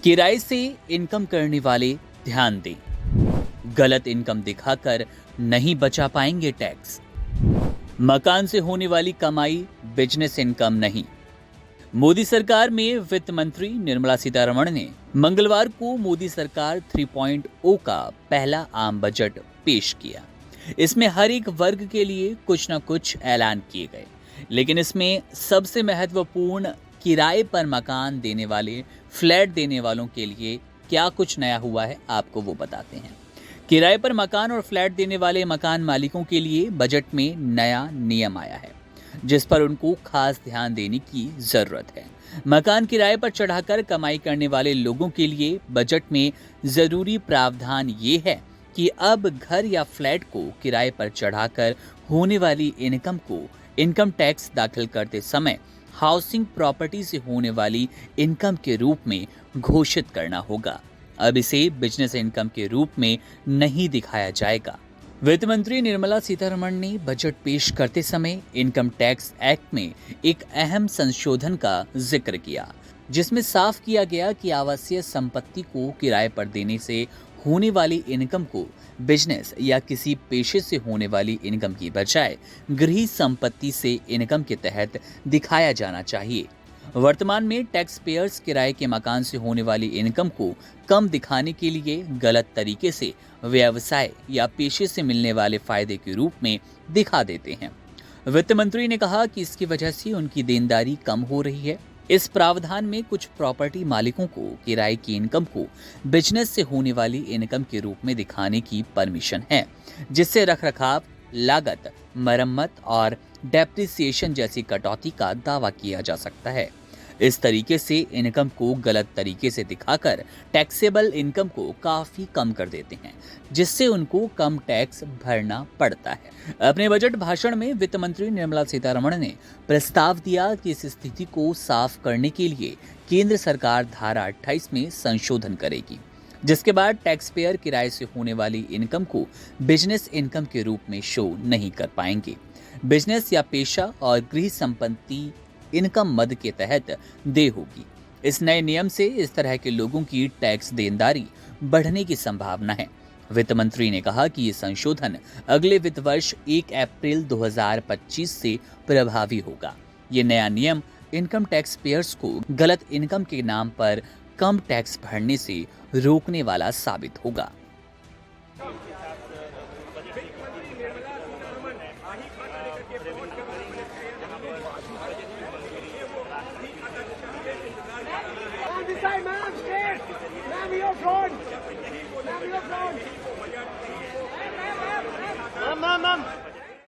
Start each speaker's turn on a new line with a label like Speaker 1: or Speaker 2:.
Speaker 1: किराए से इनकम करने वाले ध्यान दें, गलत इनकम दिखाकर नहीं बचा पाएंगे टैक्स। मकान से होने वाली कमाई बिजनेस इनकम नहीं। मोदी सरकार में वित्त मंत्री निर्मला सीतारमण ने मंगलवार को मोदी सरकार 3.0 का पहला आम बजट पेश किया। इसमें हर एक वर्ग के लिए कुछ न कुछ ऐलान किए गए, लेकिन इसमें सबसे महत्वपूर्ण किराए पर मकान देने वाले, फ्लैट देने वालों के लिए क्या कुछ नया हुआ है, आपको वो बताते हैं। किराए पर मकान और फ्लैट देने वाले मकान मालिकों के लिए बजट में नया नियम आया है, जिस पर उनको खास ध्यान देने की जरूरत है। मकान किराए पर चढ़ाकर कमाई करने वाले लोगों के लिए बजट में जरूरी प्रावधान ये है कि अब घर या फ्लैट को किराए पर चढ़ाकर होने वाली इनकम को इनकम टैक्स दाखिल करते समय हाउसिंग प्रॉपर्टी से होने वाली इनकम के रूप में घोषित करना होगा। अब इसे बिजनेस इनकम के रूप में नहीं दिखाया जाएगा। वित्त मंत्री निर्मला सीतारमण ने बजट पेश करते समय इनकम टैक्स एक्ट में एक अहम संशोधन का जिक्र किया, जिसमें साफ किया गया कि आवासीय संपत्ति को किराए पर देने से होने वाली इनकम को बिजनेस या किसी पेशे से होने वाली इनकम की बजाय गृह संपत्ति से इनकम के तहत दिखाया जाना चाहिए। वर्तमान में टैक्स पेयर्स किराए के मकान से होने वाली इनकम को कम दिखाने के लिए गलत तरीके से व्यवसाय या पेशे से मिलने वाले फायदे के रूप में दिखा देते हैं। वित्त मंत्री ने कहा कि इसकी वजह से उनकी देनदारी कम हो रही है। इस प्रावधान में कुछ प्रॉपर्टी मालिकों को किराए की इनकम को बिजनेस से होने वाली इनकम के रूप में दिखाने की परमिशन है, जिससे रखरखाव, लागत, मरम्मत और डेप्रिसिएशन जैसी कटौती का दावा किया जा सकता है। इस तरीके से इनकम को गलत तरीके से दिखाकर टैक्सेबल इनकम को काफी कम कर देते हैं, जिससे उनको कम टैक्स भरना पड़ता है। अपने बजट भाषण में वित्त मंत्री निर्मला सीतारमण ने प्रस्ताव दिया कि इस स्थिति को साफ करने के लिए केंद्र सरकार धारा 28 में संशोधन करेगी, जिसके बाद टैक्स पेयर किराए से होने वाली इनकम को बिजनेस इनकम के रूप में शो नहीं कर पाएंगे। बिजनेस या पेशा और गृह संपत्ति इनकम मद के तहत देय होगी। इस नए नियम से इस तरह के लोगों की टैक्स देनदारी बढ़ने की संभावना है। वित्त मंत्री ने कहा कि ये संशोधन अगले वित्त वर्ष 1 अप्रैल 2025 से प्रभावी होगा। ये नया नियम इनकम टैक्स पेयर्स को गलत इनकम के नाम पर कम टैक्स भरने से रोकने वाला साबित होगा।
Speaker 2: Ma'am, this side, ma'am, straight. Ma'am, your front. Ma'am, your front.